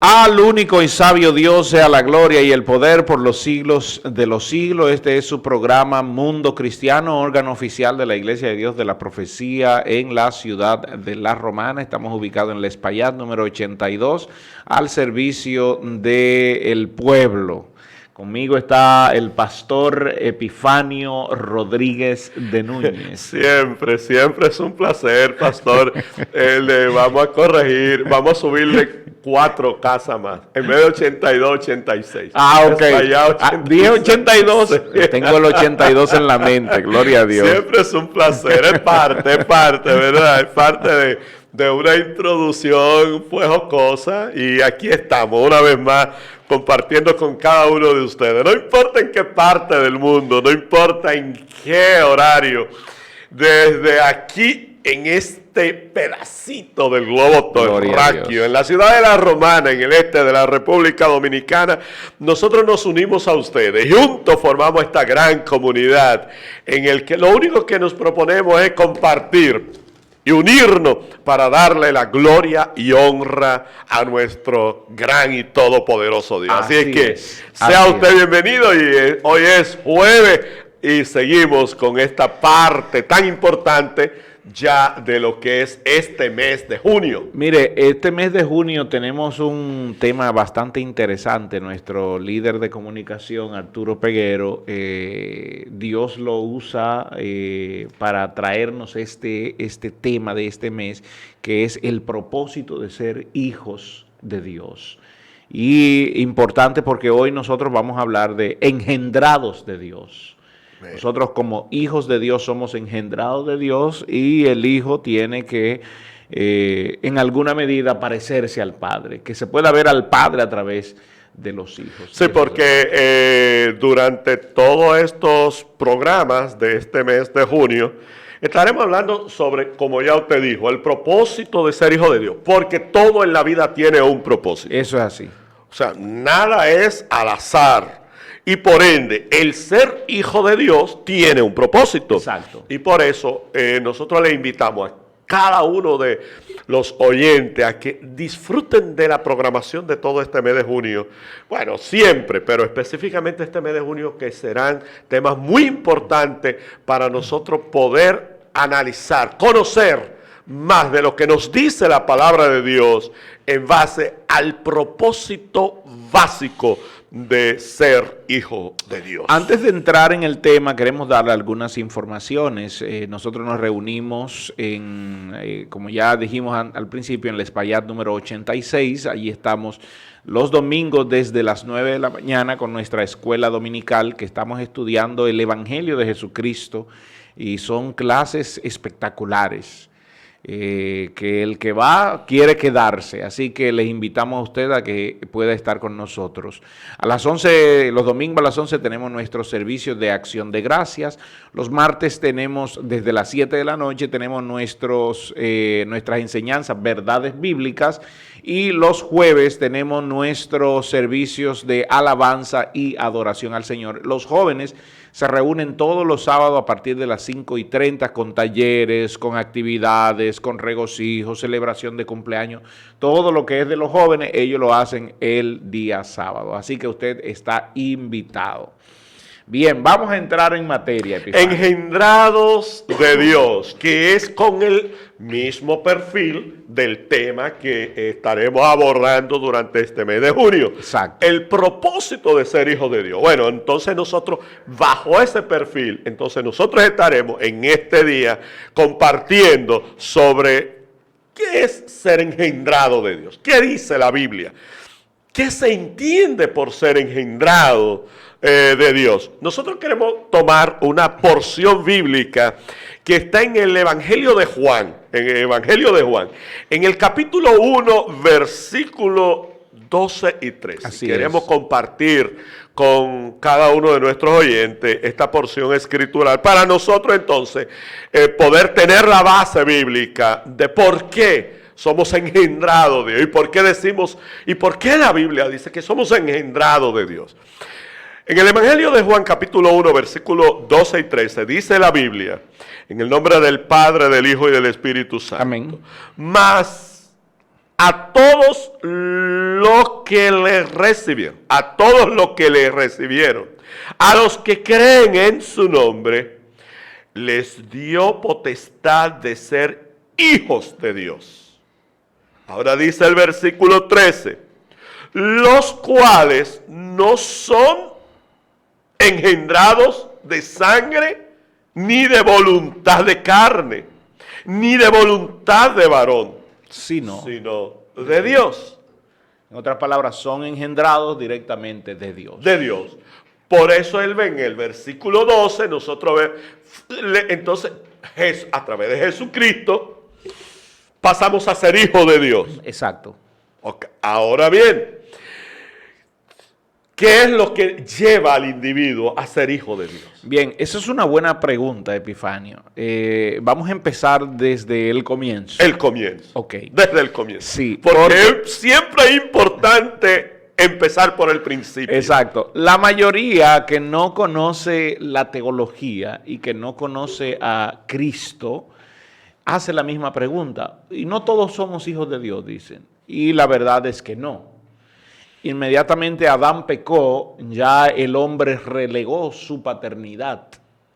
Al único y sabio Dios sea la gloria y el poder por los siglos de los siglos. Este es su programa Mundo Cristiano, órgano oficial de la Iglesia de Dios de la Profecía en la ciudad de La Romana. Estamos ubicados en El Espaillat, número 82, al servicio del pueblo. Conmigo está el pastor Epifanio Rodríguez de Núñez. Siempre es un placer, pastor. Vamos a corregir, vamos a subirle 4 casas más. En vez de 82, 86. Ok. Dije 82. Tengo el 82 en la mente, gloria a Dios. Siempre es un placer, es parte, ¿verdad? Es parte de una introducción pues jocosa. Y aquí estamos, una vez más, compartiendo con cada uno de ustedes. No importa en qué parte del mundo, no importa en qué horario, desde aquí en este pedacito del globo terráqueo, en la ciudad de La Romana, en el este de la República Dominicana, nosotros nos unimos a ustedes y juntos formamos esta gran comunidad en el que lo único que nos proponemos es compartir y unirnos para darle la gloria y honra a nuestro gran y todopoderoso Dios. Así es que sea usted bienvenido y hoy es jueves y seguimos con esta parte tan importante ya de lo que es este mes de junio. Mire, este mes de junio tenemos un tema bastante interesante. Nuestro líder de comunicación, Arturo Peguero, Dios lo usa para traernos este tema de este mes, que es el propósito de ser hijos de Dios. Y importante porque hoy nosotros vamos a hablar de engendrados de Dios. Nosotros como hijos de Dios somos engendrados de Dios y el hijo tiene que en alguna medida parecerse al Padre, que se pueda ver al Padre a través de los hijos. Sí, porque durante todos estos programas de este mes de junio estaremos hablando sobre, como ya usted dijo, el propósito de ser hijo de Dios, porque todo en la vida tiene un propósito. Eso es así. O sea, nada es al azar. Y por ende, el ser hijo de Dios tiene un propósito. Exacto. Y por eso nosotros le invitamos a cada uno de los oyentes a que disfruten de la programación de todo este mes de junio. Bueno, siempre, pero específicamente este mes de junio, que serán temas muy importantes para nosotros poder analizar, conocer más de lo que nos dice la palabra de Dios en base al propósito básico de ser hijo de Dios. Antes de entrar en el tema, queremos darle algunas informaciones. Nosotros nos reunimos como ya dijimos al principio, en el Espaillat número 86. Allí estamos los domingos desde las 9 de la mañana con nuestra escuela dominical, que estamos estudiando el Evangelio de Jesucristo, y son clases espectaculares. Que el que va quiere quedarse, así que les invitamos a usted a que pueda estar con nosotros. A las 11, los domingos a las 11 tenemos nuestros servicios de acción de gracias. Los martes tenemos, desde las 7 de la noche, tenemos nuestras enseñanzas, verdades bíblicas, y los jueves tenemos nuestros servicios de alabanza y adoración al Señor. Los jóvenes se reúnen todos los sábados a partir de las 5:30 con talleres, con actividades, con regocijo, celebración de cumpleaños. Todo lo que es de los jóvenes, ellos lo hacen el día sábado. Así que usted está invitado. Bien, vamos a entrar en materia, Epifanio. Engendrados de Dios, que es con el mismo perfil del tema que estaremos abordando durante este mes de junio. Exacto. El propósito de ser hijo de Dios. Bueno, entonces nosotros, bajo ese perfil, entonces nosotros estaremos en este día compartiendo sobre qué es ser engendrado de Dios. ¿Qué dice la Biblia? ¿Qué se entiende por ser engendrado de Dios? Nosotros queremos tomar una porción bíblica que está en el Evangelio de Juan, en el capítulo 1, versículo 12 y 13. Queremos compartir con cada uno de nuestros oyentes esta porción escritural para nosotros entonces poder tener la base bíblica de por qué somos engendrados de Dios. ¿Y por qué decimos, y por qué la Biblia dice que somos engendrados de Dios? En el Evangelio de Juan, capítulo 1, versículos 12 y 13, dice la Biblia, en el nombre del Padre, del Hijo y del Espíritu Santo. Amén. Mas a todos los que le recibieron, a todos los que le recibieron, a los que creen en su nombre, les dio potestad de ser hijos de Dios. Ahora dice el versículo 13, los cuales no son engendrados de sangre, ni de voluntad de carne, ni de voluntad de varón, sino de Dios. En otras palabras, son engendrados directamente de Dios. De Dios. Por eso él ve en el versículo 12, nosotros vemos, entonces, a través de Jesucristo, pasamos a ser hijos de Dios. Exacto. Okay. Ahora bien, ¿qué es lo que lleva al individuo a ser hijo de Dios? Bien, esa es una buena pregunta, Epifanio. Vamos a empezar desde el comienzo. El comienzo. Ok. Desde el comienzo. Sí. Porque siempre es importante empezar por el principio. Exacto. La mayoría que no conoce la teología y que no conoce a Cristo hace la misma pregunta. Y no todos somos hijos de Dios, dicen. Y la verdad es que no. Inmediatamente Adán pecó, ya el hombre relegó su paternidad.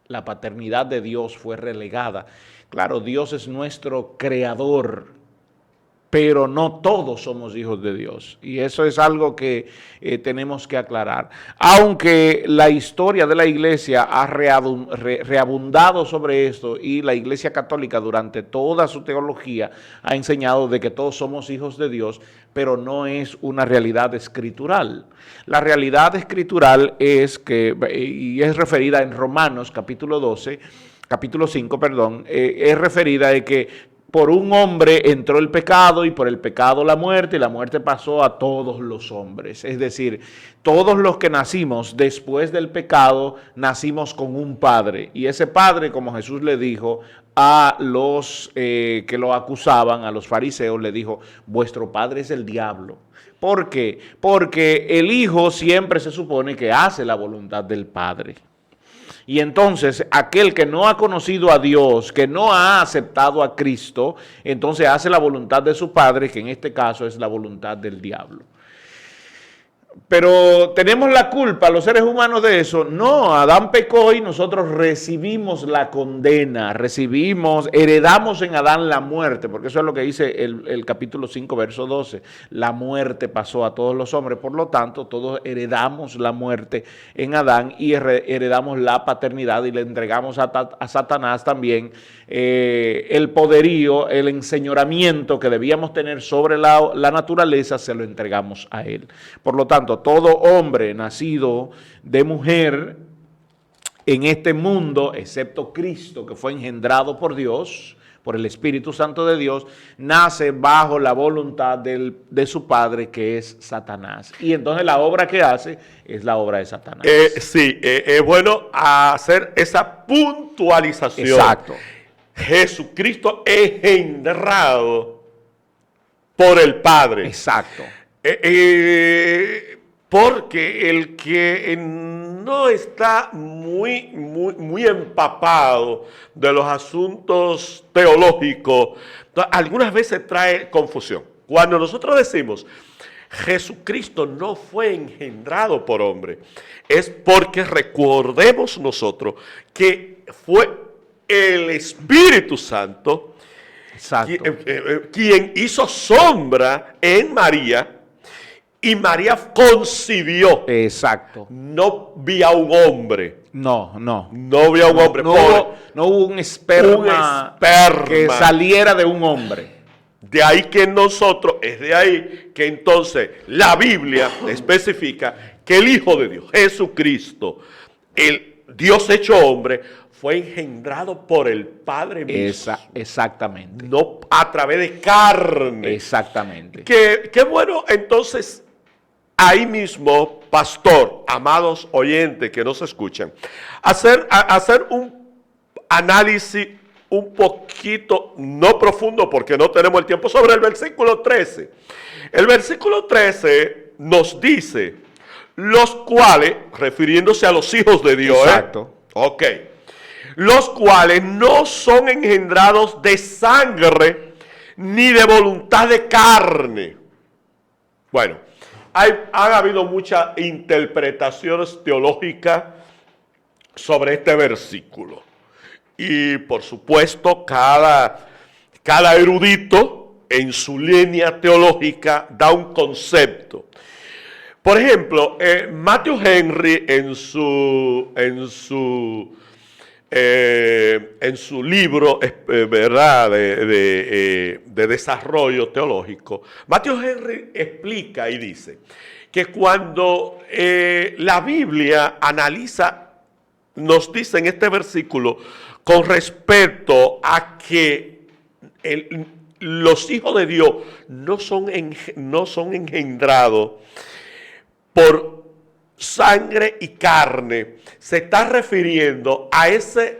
La paternidad de Dios fue relegada. Claro, Dios es nuestro creador, pero no todos somos hijos de Dios. Y eso es algo que tenemos que aclarar. Aunque la historia de la iglesia ha reabundado sobre esto y la iglesia católica durante toda su teología ha enseñado de que todos somos hijos de Dios, pero no es una realidad escritural. La realidad escritural es que, y es referida en Romanos capítulo 5, es referida de que por un hombre entró el pecado y por el pecado la muerte, y la muerte pasó a todos los hombres. Es decir, todos los que nacimos después del pecado, nacimos con un padre. Y ese padre, como Jesús le dijo a los que lo acusaban, a los fariseos, le dijo, vuestro padre es el diablo. ¿Por qué? Porque el hijo siempre se supone que hace la voluntad del padre. Y entonces aquel que no ha conocido a Dios, que no ha aceptado a Cristo, entonces hace la voluntad de su padre, que en este caso es la voluntad del diablo. Pero ¿tenemos la culpa los seres humanos de eso? No, Adán pecó y nosotros recibimos la condena, heredamos en Adán la muerte, porque eso es lo que dice el capítulo 5, verso 12. La muerte pasó a todos los hombres, por lo tanto, todos heredamos la muerte en Adán y heredamos la paternidad y le entregamos a Satanás también el poderío, el enseñoramiento que debíamos tener sobre la naturaleza, se lo entregamos a él. Por lo tanto, todo hombre nacido de mujer en este mundo, excepto Cristo, que fue engendrado por Dios, por el Espíritu Santo de Dios, nace bajo la voluntad de su padre, que es Satanás. Y entonces la obra que hace es la obra de Satanás. Sí, es bueno hacer esa puntualización. Exacto. Jesucristo engendrado por el Padre. Exacto. Porque el que no está muy empapado de los asuntos teológicos, algunas veces trae confusión. Cuando nosotros decimos Jesucristo no fue engendrado por hombre, es porque recordemos nosotros que fue el Espíritu Santo quien hizo sombra en María, y María concibió. Exacto. No vi a un hombre. No vi a un hombre. No hubo un esperma que saliera de un hombre. De ahí que es de ahí que entonces la Biblia especifica que el Hijo de Dios, Jesucristo, el Dios hecho hombre, fue engendrado por el Padre mismo. Exactamente. No a través de carne. Exactamente. Qué bueno, entonces, ahí mismo, pastor, amados oyentes que nos escuchan, hacer un análisis un poquito, no profundo porque no tenemos el tiempo, sobre el versículo 13. El versículo 13 nos dice, los cuales, refiriéndose a los hijos de Dios. Exacto. Ok. Los cuales no son engendrados de sangre ni de voluntad de carne. Bueno, Han habido muchas interpretaciones teológicas sobre este versículo. Y por supuesto, cada erudito en su línea teológica da un concepto. Por ejemplo, Matthew Henry en su libro, ¿verdad?, de desarrollo teológico, Matthew Henry explica y dice que cuando la Biblia analiza, nos dice en este versículo, con respecto a que los hijos de Dios no son engendrados por sangre y carne, se está refiriendo a esa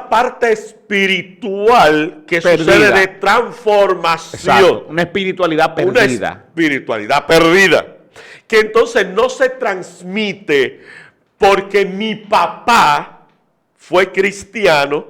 parte espiritual que Perdida. sucede de transformación. Exacto, una espiritualidad perdida. Una espiritualidad perdida. Que entonces no se transmite porque mi papá fue cristiano.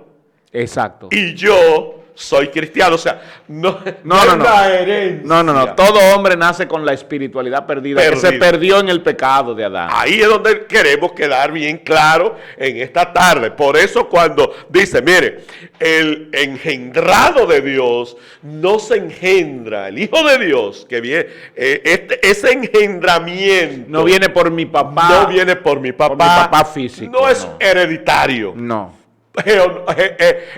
Exacto. Y yo soy cristiano, o sea, no. Una herencia. No. Todo hombre nace con la espiritualidad perdida, que se perdió en el pecado de Adán. Ahí es donde queremos quedar bien claro en esta tarde. Por eso cuando dice, mire, el engendrado de Dios no se engendra. El Hijo de Dios que viene, ese engendramiento. No viene por mi papá. No viene por mi papá. Por mi papá físico. No es hereditario. No.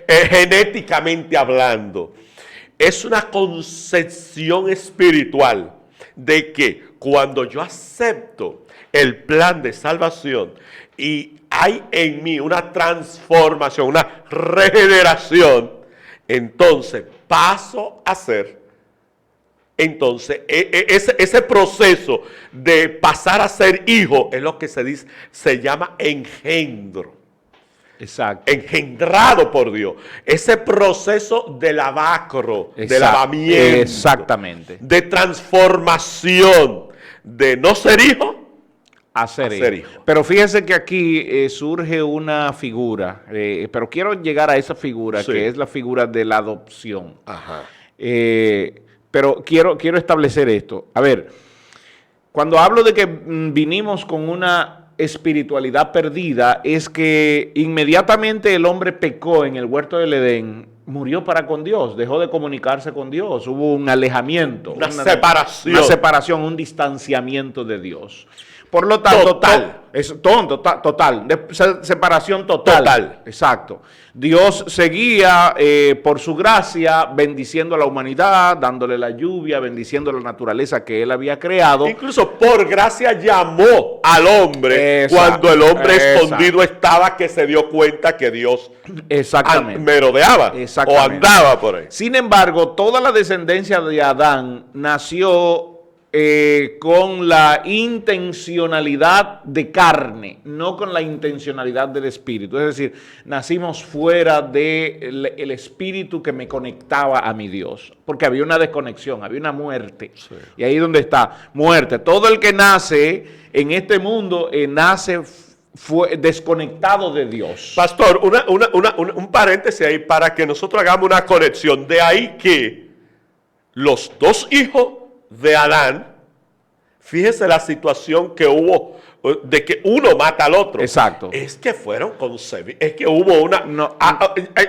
Genéticamente hablando, es una concepción espiritual de que cuando yo acepto el plan de salvación y hay en mí una transformación, una regeneración, entonces paso a ser. Entonces, ese proceso de pasar a ser hijo es lo que se llama engendro. Exacto. Engendrado por Dios. Ese proceso de lavacro, de lavamiento. Exactamente. De transformación. De no ser hijo a ser hijo. Pero fíjese que aquí surge una figura, pero quiero llegar a esa figura, sí, que es la figura de la adopción. Ajá. Pero quiero establecer esto. A ver, cuando hablo de que vinimos con una espiritualidad perdida, es que inmediatamente el hombre pecó en el huerto del Edén, murió para con Dios, dejó de comunicarse con Dios, hubo un alejamiento, una separación, un distanciamiento de Dios. Por lo tanto, total, separación total. Exacto. Dios seguía por su gracia bendiciendo a la humanidad, dándole la lluvia, bendiciendo la naturaleza que él había creado. Incluso por gracia llamó al hombre cuando el hombre escondido estaba, que se dio cuenta que Dios merodeaba o andaba por ahí. Sin embargo, toda la descendencia de Adán nació con la intencionalidad de carne, no con la intencionalidad del espíritu. Es decir, nacimos fuera del espíritu que me conectaba a mi Dios, porque había una desconexión, había una muerte. Sí. Y ahí donde está, muerte. Todo el que nace en este mundo nace fue desconectado de Dios. Pastor, un paréntesis ahí para que nosotros hagamos una conexión. De ahí que los dos hijos de Adán, fíjese la situación que hubo de que uno mata al otro. Exacto. Es que fueron concebidos, es que hubo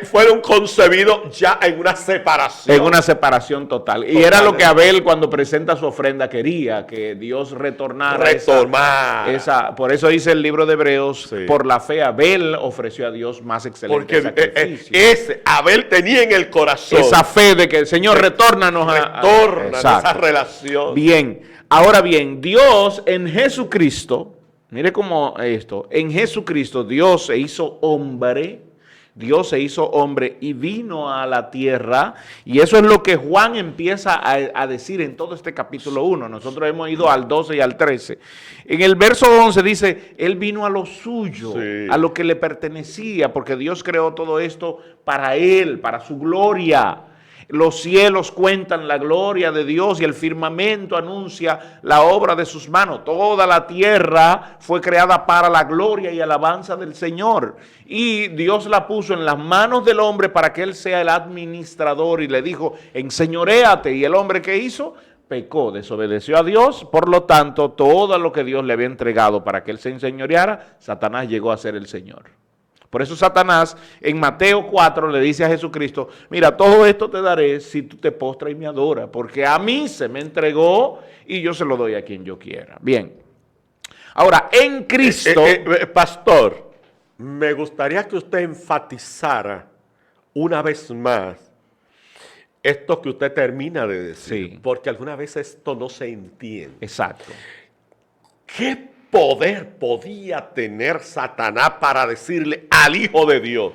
fueron concebidos ya en una separación. En una separación total. Y era lo que Abel, cuando presenta su ofrenda, quería, que Dios retornara. Por eso dice el libro de Hebreos, sí, por la fe Abel ofreció a Dios más excelente sacrificio. Abel tenía en el corazón esa fe de que, Señor, retórnanos esa relación. Bien, ahora bien, Dios en Jesucristo, mire cómo esto, en Jesucristo Dios se hizo hombre y vino a la tierra, y eso es lo que Juan empieza a decir en todo este capítulo 1. Nosotros hemos ido al 12 y al 13. En el verso 11 dice, Él vino a lo suyo, sí, a lo que le pertenecía, porque Dios creó todo esto para Él, para su gloria. Los cielos cuentan la gloria de Dios y el firmamento anuncia la obra de sus manos. Toda la tierra fue creada para la gloria y alabanza del Señor. Y Dios la puso en las manos del hombre para que él sea el administrador, y le dijo, enseñoréate. ¿Y el hombre qué hizo? pecó, desobedeció a Dios, por lo tanto, todo lo que Dios le había entregado para que él se enseñoreara, Satanás llegó a ser el Señor. Por eso Satanás en Mateo 4 le dice a Jesucristo, mira, todo esto te daré si tú te postras y me adoras, porque a mí se me entregó y yo se lo doy a quien yo quiera. Bien. Ahora, en Cristo... Pastor, me gustaría que usted enfatizara una vez más esto que usted termina de decir, Sí. porque alguna vez esto no se entiende. Exacto. ¿Qué poder podía tener Satanás para decirle al Hijo de Dios,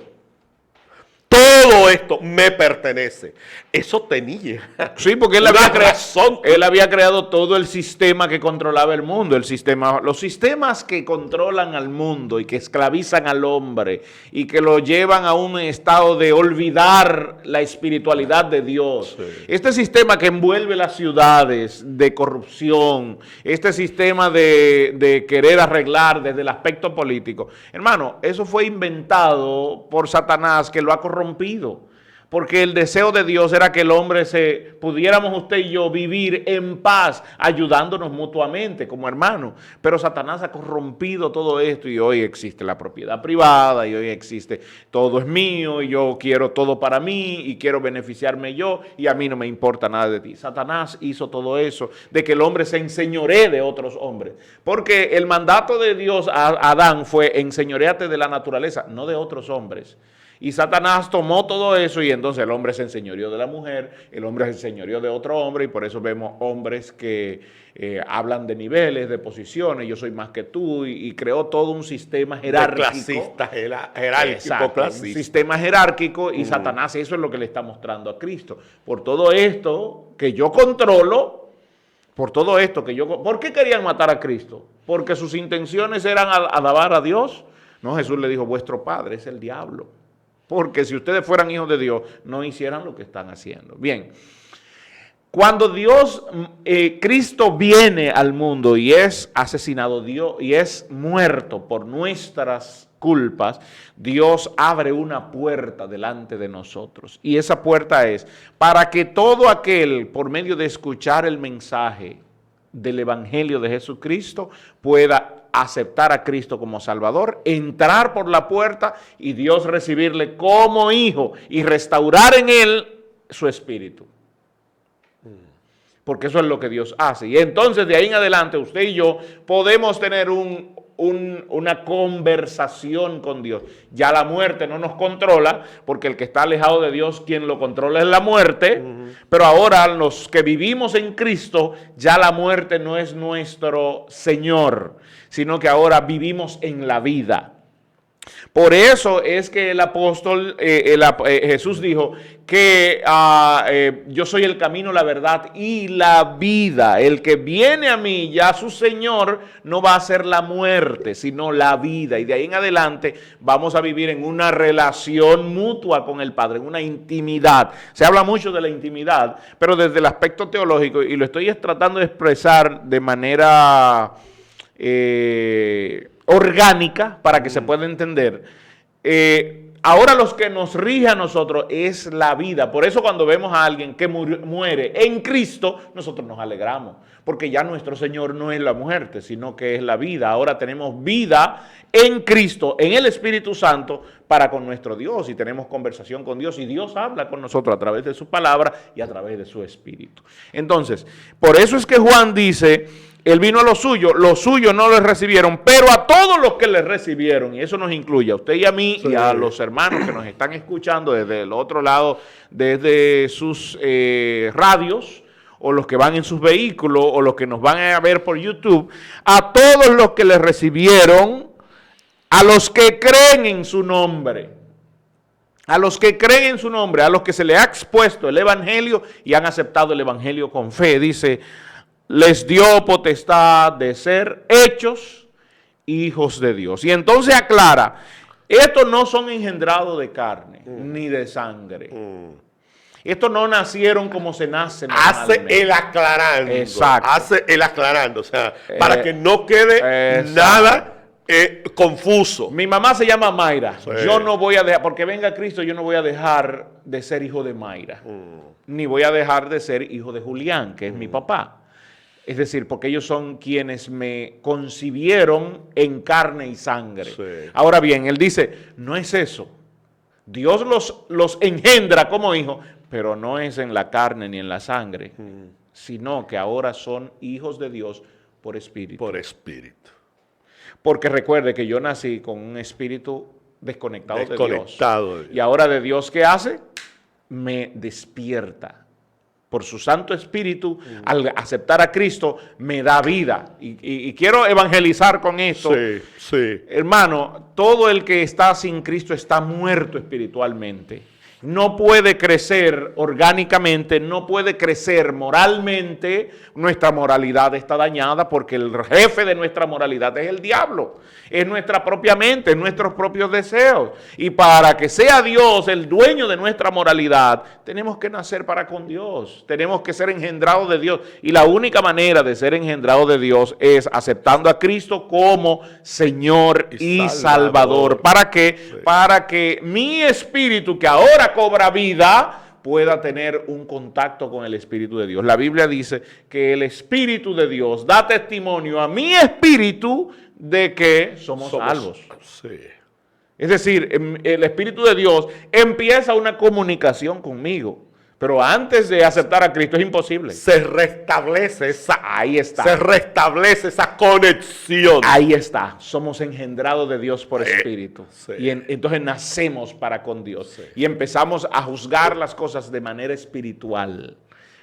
todo esto me pertenece? Eso tenía. Sí, porque él había creado todo el sistema que controlaba el mundo, los sistemas que controlan al mundo y que esclavizan al hombre y que lo llevan a un estado de olvidar la espiritualidad de Dios. Sí. Este sistema que envuelve las ciudades de corrupción, este sistema de querer arreglar desde el aspecto político. Hermano, eso fue inventado por Satanás, que lo ha corrompido. Porque el deseo de Dios era que el hombre pudiéramos usted y yo vivir en paz, ayudándonos mutuamente como hermanos. Pero Satanás ha corrompido todo esto y hoy existe la propiedad privada y hoy existe todo es mío y yo quiero todo para mí y quiero beneficiarme yo y a mí no me importa nada de ti. Satanás hizo todo eso de que el hombre se enseñoree de otros hombres. Porque el mandato de Dios a Adán fue enseñoreate de la naturaleza, no de otros hombres. Y Satanás tomó todo eso y entonces el hombre se enseñoreó de la mujer, el hombre se enseñoreó de otro hombre y por eso vemos hombres que hablan de niveles, de posiciones, yo soy más que tú y creó todo un sistema jerárquico. Clasista, jerárquico, exacto, clasista. Un sistema jerárquico y Satanás eso es lo que le está mostrando a Cristo. Por todo esto que yo controlo, ¿por qué querían matar a Cristo? Porque sus intenciones eran alabar a Dios. No, Jesús le dijo, vuestro padre es el diablo. Porque si ustedes fueran hijos de Dios, no hicieran lo que están haciendo. Bien, cuando Cristo viene al mundo y es asesinado y es muerto por nuestras culpas, Dios abre una puerta delante de nosotros. Y esa puerta es para que todo aquel, por medio de escuchar el mensaje del Evangelio de Jesucristo, pueda aceptar a Cristo como Salvador, entrar por la puerta y Dios recibirle como hijo y restaurar en él su espíritu. Porque eso es lo que Dios hace. Y entonces de ahí en adelante usted y yo podemos tener una conversación con Dios. Ya la muerte no nos controla, porque el que está alejado de Dios, quien lo controla es la muerte. Pero ahora los que vivimos en Cristo, ya la muerte no es nuestro Señor, sino que ahora vivimos en la vida. Por eso es que el apóstol, Jesús dijo que yo soy el camino, la verdad y la vida. El que viene a mí, ya su Señor, no va a ser la muerte, sino la vida. Y de ahí en adelante vamos a vivir en una relación mutua con el Padre, en una intimidad. Se habla mucho de la intimidad, pero desde el aspecto teológico, y lo estoy tratando de expresar de manera orgánica para que se pueda entender. Ahora los que nos rige a nosotros es la vida. Por eso cuando vemos a alguien que muere en Cristo, nosotros nos alegramos. Porque ya nuestro Señor no es la muerte, sino que es la vida. Ahora tenemos vida en Cristo, en el Espíritu Santo, para con nuestro Dios. Y tenemos conversación con Dios. Y Dios habla con nosotros a través de su palabra y a través de su Espíritu. Entonces, por eso es que Juan dice, él vino a los suyos no lo recibieron, pero a todos los que le recibieron, y eso nos incluye a usted y a mí, sí, y a los hermanos que nos están escuchando desde el otro lado, desde sus radios, o los que van en sus vehículos, o los que nos van a ver por YouTube, a todos los que le recibieron, a los que creen en su nombre. A los que creen en su nombre, a los que se le ha expuesto el Evangelio y han aceptado el Evangelio con fe, dice, les dio potestad de ser hechos hijos de Dios. Y entonces aclara, estos no son engendrados de carne, ni de sangre. Estos no nacieron como se nace normalmente. Hace el aclarando. Exacto. Hace el aclarando, o sea, para que no quede nada confuso. Mi mamá se llama Mayra. Sí. Yo no voy a dejar, porque venga Cristo, yo no voy a dejar de ser hijo de Mayra. Ni voy a dejar de ser hijo de Julián, que es mi papá. Es decir, porque ellos son quienes me concibieron en carne y sangre. Sí. Ahora bien, él dice, no es eso. Dios los engendra como hijos, pero no es en la carne ni en la sangre, sino que ahora son hijos de Dios por espíritu. Por espíritu. Porque recuerde que yo nací con un espíritu desconectado de Dios. De Dios. Y ahora de Dios, ¿qué hace? Me despierta. Por su Santo Espíritu, al aceptar a Cristo, me da vida. Y quiero evangelizar con esto. Sí, sí. Hermano, todo el que está sin Cristo está muerto espiritualmente. No puede crecer orgánicamente, no puede crecer moralmente. Nuestra moralidad está dañada porque el jefe de nuestra moralidad es el diablo. Es nuestra propia mente, es nuestros propios deseos. Y para que sea Dios el dueño de nuestra moralidad, tenemos que nacer para con Dios. Tenemos que ser engendrados de Dios. Y la única manera de ser engendrados de Dios es aceptando a Cristo como Señor y Salvador. ¿Para qué? Sí. Para que mi espíritu, que ahora cobra vida, pueda tener un contacto con el Espíritu de Dios. La Biblia dice que el Espíritu de Dios da testimonio a mi espíritu de que somos salvos. Sí. Es decir, el Espíritu de Dios empieza una comunicación conmigo. Pero antes de aceptar a Cristo es imposible. Se restablece esa, ahí está. Se restablece esa conexión. Ahí está. Somos engendrados de Dios por Espíritu. Sí. Y entonces nacemos para con Dios. Sí. Y empezamos a juzgar las cosas de manera espiritual.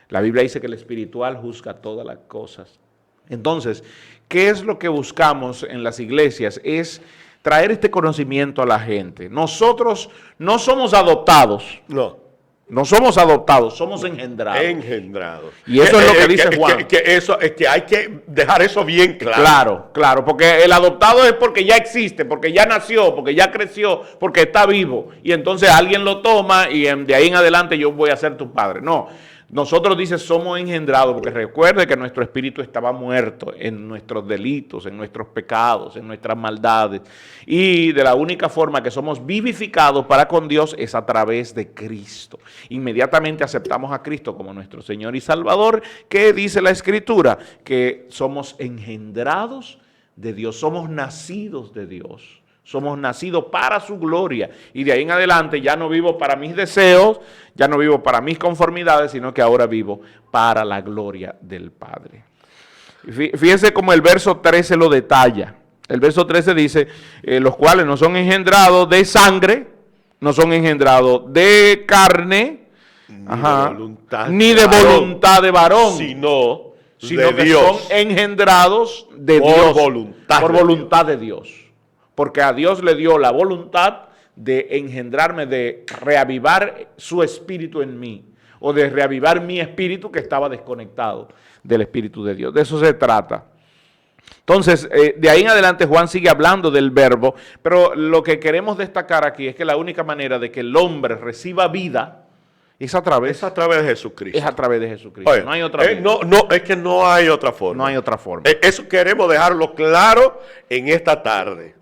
La Biblia dice que el espiritual juzga todas las cosas. Entonces, ¿qué es lo que buscamos en las iglesias? Es traer este conocimiento a la gente. Nosotros no somos adoptados. No somos adoptados, somos engendrados. Engendrados. Y eso es lo que dice Juan. Que hay que dejar eso bien claro. Claro, claro, porque el adoptado es porque ya existe, porque ya nació, porque ya creció, porque está vivo. Y entonces alguien lo toma y de ahí en adelante yo voy a ser tu padre. No, nosotros dice somos engendrados, porque recuerde que nuestro espíritu estaba muerto en nuestros delitos, en nuestros pecados, en nuestras maldades. Y de la única forma que somos vivificados para con Dios es a través de Cristo. Inmediatamente aceptamos a Cristo como nuestro Señor y Salvador, que dice la Escritura, que somos engendrados de Dios, somos nacidos de Dios. Somos nacidos para su gloria y de ahí en adelante ya no vivo para mis deseos, ya no vivo para mis conformidades, sino que ahora vivo para la gloria del Padre. Fíjense cómo el verso 13 lo detalla. El verso 13 dice, los cuales no son engendrados de sangre, no son engendrados de carne, ni de voluntad de varón, sino de que Dios. son engendrados de Dios, por voluntad de Dios. Porque a Dios le dio la voluntad de engendrarme, de reavivar su espíritu en mí, o de reavivar mi espíritu que estaba desconectado del Espíritu de Dios. De eso se trata. Entonces, de ahí en adelante Juan sigue hablando del verbo, pero lo que queremos destacar aquí es que la única manera de que el hombre reciba vida es a través de Jesucristo. Es a través de Jesucristo. Oye, no hay otra vida. Es que no hay otra forma. No hay otra forma. Eso queremos dejarlo claro en esta tarde.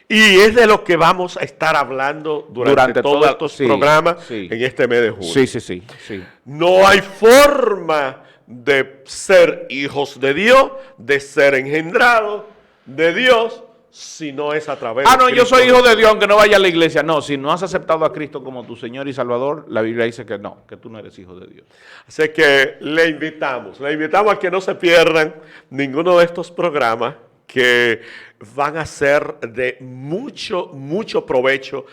Y es de lo que vamos a estar hablando durante todos estos programas en este mes de junio. Sí. No hay forma de ser hijos de Dios, de ser engendrados de Dios, si no es a través de Cristo. Yo soy hijo de Dios aunque no vaya a la iglesia. No, si no has aceptado a Cristo como tu Señor y Salvador, la Biblia dice que no, que tú no eres hijo de Dios. Así que le invitamos a que no se pierdan ninguno de estos programas que van a ser de mucho provecho.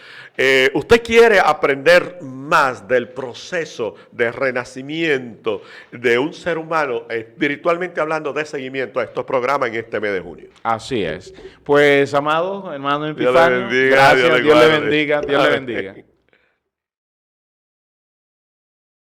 Usted quiere aprender más del proceso de renacimiento de un ser humano, espiritualmente hablando, de seguimiento a estos programas en este mes de junio. Así es. Pues, amado hermano Epifanio, Dios le bendiga, gracias, Dios le bendiga.